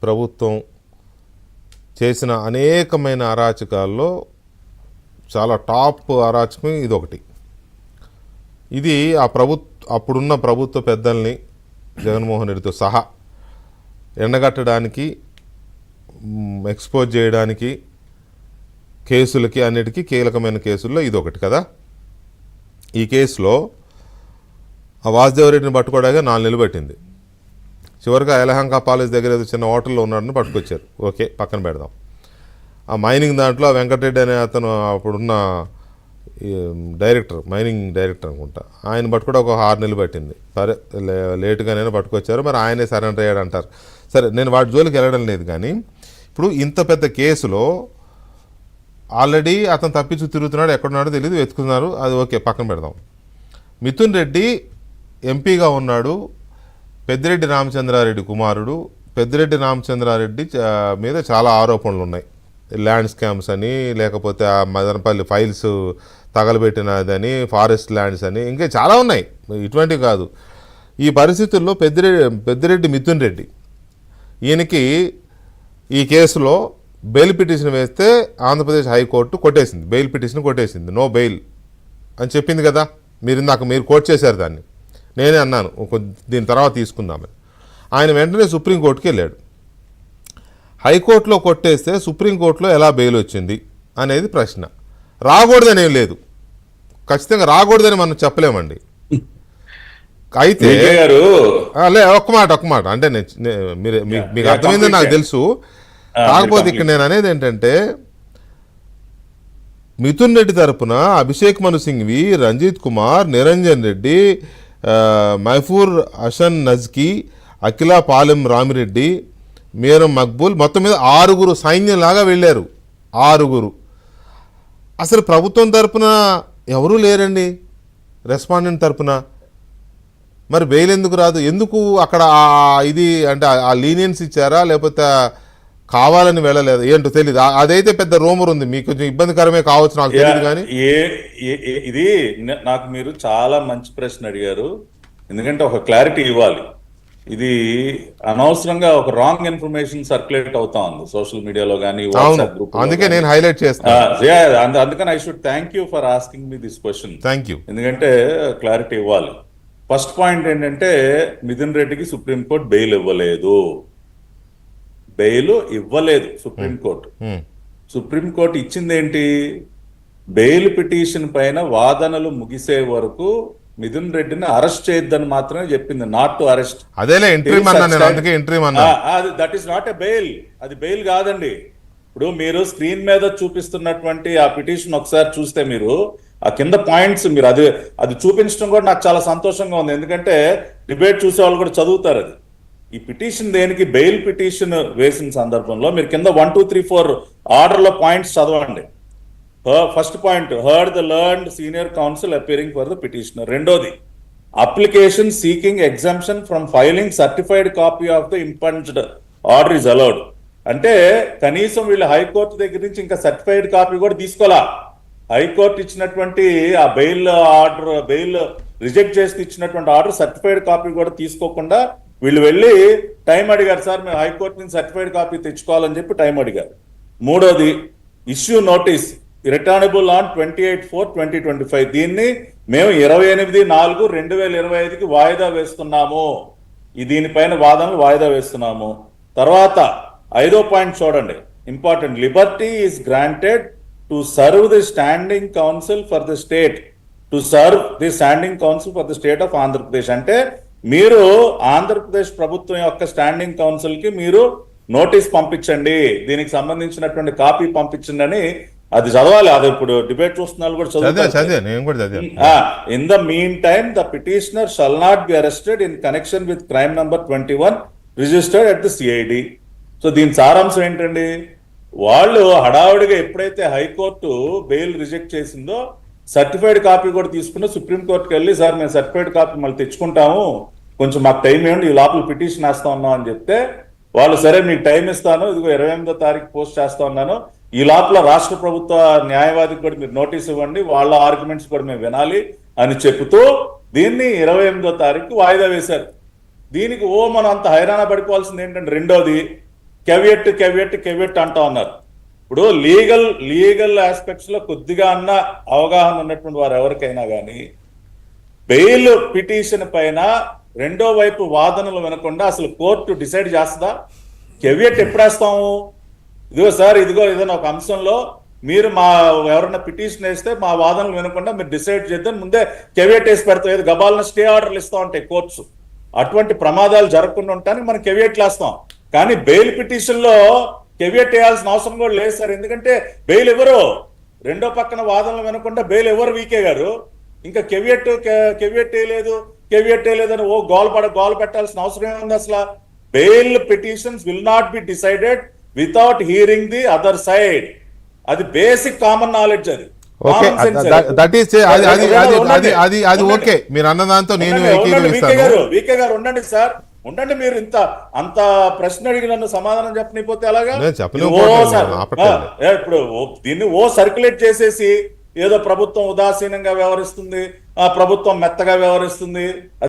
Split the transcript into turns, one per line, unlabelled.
ప్రభుత్వం చేసిన అనేకమైన అరాచకాల్లో చాలా టాప్ అరాచకం ఇదొకటి. ఇది అప్పుడున్న ప్రభుత్వ పెద్దల్ని జగన్మోహన్ రెడ్డితో సహా ఎండగట్టడానికి, ఎక్స్పోజ్ చేయడానికి, కేసులకి అన్నిటికీ కీలకమైన కేసుల్లో ఇదొకటి కదా. ఈ కేసులో ఆ వాసుదేవరెడ్డిని పట్టుకోవడానికి 4 నెలలు పట్టింది. చివరిగా యలహంక కాలేజ్ దగ్గర ఏదో చిన్న హోటల్లో ఉన్నాడని పట్టుకొచ్చారు. ఓకే, పక్కన పెడదాం. ఆ మైనింగ్ దాంట్లో ఆ వెంకటరెడ్డి అనే అతను అప్పుడున్న డైరెక్టర్, మైనింగ్ డైరెక్టర్ అనుకుంటా, ఆయన పట్టుకోవడం ఒక 6 నెలలు పట్టింది. సరే, లేటుగానైనా పట్టుకొచ్చారు, మరి ఆయనే సరెండర్ అయ్యాడు అంటారు. సరే, నేను వాటి జోలికి వెళ్ళడం లేదు. కానీ ఇప్పుడు ఇంత పెద్ద కేసులో ఆల్రెడీ అతను తప్పించు తిరుగుతున్నాడు, ఎక్కడున్నాడో తెలియదు, వెతుకుతున్నారు, అది ఓకే, పక్కన పెడదాం. మిథున్ రెడ్డి ఎంపీగా ఉన్నాడు, పెద్దిరెడ్డి రామచంద్రారెడ్డి కుమారుడు. పెద్దిరెడ్డి రామచంద్రారెడ్డి మీద చాలా ఆరోపణలు ఉన్నాయి. ల్యాండ్ స్కామ్స్ అని, లేకపోతే ఆ మదనపల్లి ఫైల్స్ తగలబెట్టినదని, ఫారెస్ట్ ల్యాండ్స్ అని, ఇంకా చాలా ఉన్నాయి, ఇటువంటివి కాదు. ఈ పరిస్థితుల్లో పెద్దిరెడ్డి మిథున్ రెడ్డి ఈయనకి ఈ కేసులో బెయిల్ పిటిషన్ వేస్తే ఆంధ్రప్రదేశ్ హైకోర్టు కొట్టేసింది, బెయిల్ పిటిషన్ కొట్టేసింది, నో బెయిల్ అని చెప్పింది కదా. మీరు కోట్ చేశారు దాన్ని, నేనే అన్నాను దీని తర్వాత తీసుకుందామని. ఆయన వెంటనే సుప్రీంకోర్టుకి వెళ్ళాడు. హైకోర్టులో కొట్టేస్తే సుప్రీంకోర్టులో ఎలా బెయిల్ వచ్చింది అనేది ప్రశ్న. రాకూడదని ఏం లేదు, ఖచ్చితంగా రాకూడదని మనం చెప్పలేమండి. అయితే ఒక్క మాట అంటే మీకు అర్థమైందని నాకు తెలుసు. కాకపోతే ఇక్కడ నేను అనేది ఏంటంటే, మిథున్ రెడ్డి తరపున అభిషేక్ మను సింఘ్వి, రంజిత్ కుమార్, నిరంజన్ రెడ్డి, మైఫూర్ హసన్ నజ్కీ, అఖిల పాలెం రామిరెడ్డి, మీరం మక్బూల్, మొత్తం మీద 6 సైన్యంలాగా వెళ్ళారు. 6. అసలు ప్రభుత్వం తరపున ఎవరూ లేరండి రెస్పాండెంట్ తరపున. మరి బెయిల్ ఎందుకు రాదు? ఎందుకు అక్కడ ఇది అంటే ఆ లీనియన్స్ ఇచ్చారా, లేకపోతే కావాలని వెళ్ళలేదు, ఏంటో తెలియదు. అదైతే పెద్ద రూమర్ ఉంది, మీకు కొంచెం ఇబ్బందికరమే కావచ్చు, నాకు తెలియదు. కానీ
ఇది నాకు మీరు చాలా మంచి ప్రశ్న అడిగారు, ఎందుకంటే ఒక క్లారిటీ ఇవ్వాలి. ఇది అనవసరంగా ఒక రాంగ్ ఇన్ఫర్మేషన్ సర్క్యులేట్ అవుతా ఉంది సోషల్ మీడియాలో కానీ, వాట్సాప్ గ్రూప్,
అందుకే నేను హైలైట్ చేస్తాను.
అందుకని I should thank you for asking me this question.
Thank you.
ఎందుకంటే క్లారిటీ ఇవ్వాలి. ఫస్ట్ పాయింట్ ఏంటంటే, మిథున్ రెడ్డికి సుప్రీంకోర్టు బెయిల్ ఇవ్వలేదు. సుప్రీంకోర్టు ఇచ్చింది ఏంటి? బెయిల్ పిటిషన్ పైన వాదనలు ముగిసే వరకు మిథున్ రెడ్డిని అరెస్ట్ చేయొద్దని మాత్రమే చెప్పింది, not to arrest. That is not a bail, అది బెయిల్ కాదండి. ఇప్పుడు మీరు స్క్రీన్ మీద చూపిస్తున్నటువంటి ఆ పిటిషన్ ఒకసారి చూస్తే, మీరు ఆ కింద పాయింట్స్ మీరు అది చూపించడం కూడా నాకు చాలా సంతోషంగా ఉంది, ఎందుకంటే డిబేట్ చూసే వాళ్ళు కూడా చదువుతారు. అది ఈ పిటిషన్ దేనికి, బెయిల్ పిటిషన్ వేసిన సందర్భంలో మీరు కింద 1, 2, 3, 4 ఆర్డర్లో పాయింట్స్ చదవండి. First point, heard the learned senior counsel appearing for the petitioner. రెండోది, application seeking exemption from filing certified copy of the impugned order is allowed. అంటే కనీసం వీళ్ళు హైకోర్టు దగ్గర నుంచి ఇంకా సర్టిఫైడ్ కాపీ కూడా తీసుకోవాలా. హైకోర్టు ఇచ్చినటువంటి ఆ బెయిల్ రిజెక్ట్ చేసి ఇచ్చినటువంటి ఆర్డర్ సర్టిఫైడ్ కాపీ కూడా తీసుకోకుండా వీళ్ళు వెళ్ళి టైం అడిగారు, సార్ మేము హైకోర్టు నుంచి సర్టిఫైడ్ కాపీ తెచ్చుకోవాలని చెప్పి టైం అడిగారు. మూడోది, ఇష్యూ నోటీస్ రిటర్నబుల్ ఆన్ 28/4/2025. దీన్ని మేము 28/4/2025కి వాయిదా వేస్తున్నాము. దీనిపైన వాదనలు వాయిదా వేస్తున్నాము. తర్వాత 5వ పాయింట్ చూడండి, important. Liberty is granted to serve the standing council for the state of Andhra Pradesh. అంటే మీరు ఆంధ్రప్రదేశ్ ప్రభుత్వం యొక్క స్టాండింగ్ కౌన్సిల్ కి మీరు నోటీస్ పంపించండి, దీనికి సంబంధించినటువంటి కాపీ పంపించండి అని అది చదవాలి. అది ఇప్పుడు డిబేట్ చూస్తున్నారు కూడా చదువుతారు. In the mean time the petitioner shall not be arrested in connection with crime number 21 registered at the CID. So దీని సారాంశం ఏంటండి, వాళ్ళు హడావుడిగా ఎప్పుడైతే హైకోర్టు బెయిల్ రిజెక్ట్ చేసిందో సర్టిఫైడ్ కాపీ కూడా తీసుకుని సుప్రీంకోర్టుకి వెళ్ళి, సార్ మేము సర్టిఫైడ్ కాపీ మళ్ళీ తెచ్చుకుంటాము, కొంచెం మాకు టైం ఇవ్వండి, ఈ లోపల పిటిషన్ వేస్తా ఉన్నాం అని చెప్తే వాళ్ళు, సరే మీకు టైం ఇస్తాను, ఇదిగో 28వ తారీఖు పోస్ట్ చేస్తా ఉన్నాను, ఈ లోపల రాష్ట్ర ప్రభుత్వ న్యాయవాదికి కూడా మీరు నోటీస్ ఇవ్వండి, వాళ్ళ ఆర్గ్యుమెంట్స్ కూడా మేము వినాలి అని చెబుతూ దీన్ని 28వ తారీఖు వాయిదా వేశారు. దీనికి మనం అంత హైరాణ పడిపోవాల్సింది ఏంటంటే, రెండోది కెవియట్ అంటా ఉన్నారు. ఇప్పుడు లీగల్ ఆస్పెక్ట్స్ లో కొద్దిగా అన్న అవగాహన ఉన్నటువంటి వారు ఎవరికైనా కానీ బెయిల్ పిటిషన్ పైన రెండో వైపు వాదనలు వినకుండా అసలు కోర్టు డిసైడ్ చేస్తుందా? కెవియట్ ఎప్పుడేస్తాము? ఇదిగో సార్, ఇదిగో ఏదైనా ఒక అంశంలో మీరు మా ఎవరైనా పిటిషన్ వేస్తే మా వాదనలు వినకుండా మీరు డిసైడ్ చేద్దాం ముందే కెవియట్ వేసి పెడతాం. ఏదో గబాలను స్టే ఆర్డర్లు ఇస్తా ఉంటాయి కోర్ట్స్. అటువంటి ప్రమాదాలు జరగకుండా ఉంటానికి మనం కెవియట్లు వేస్తాం. కానీ బెయిల్ పిటిషన్ లో కెవియట్ వేయాల్సిన అవసరం కూడా లేదు సార్. ఎందుకంటే బెయిల్ ఎవరు, రెండో పక్కన వాదనలు వినకుండా బెయిల్ ఎవరు వీకే గారు. ఇంకా కెవియట్ వేయలేదు అని గోల్ పెట్టాల్సిన అవసరం ఏముంది అసలు? Bail petitions will not be decided without hearing the other side. అది బేసిక్ కామన్ నాలెడ్జ్. అది
ఓకే, దట్ ఈస్ అది ఓకే. మీరు అన్నదాంతో నేను
వీకే గారు ఉండండి సార్, ఉండండి. మీరు అంత ప్రశ్న అడిగి నన్ను సమాధానం చెప్పనిపోతే అలాగా? ఇప్పుడు దీన్ని సర్క్యులేట్ చేసేసి ఏదో ప్రభుత్వం ఉదాసీనంగా వ్యవహరిస్తుంది, ప్రభుత్వం మెత్తగా వ్యవహరిస్తుంది.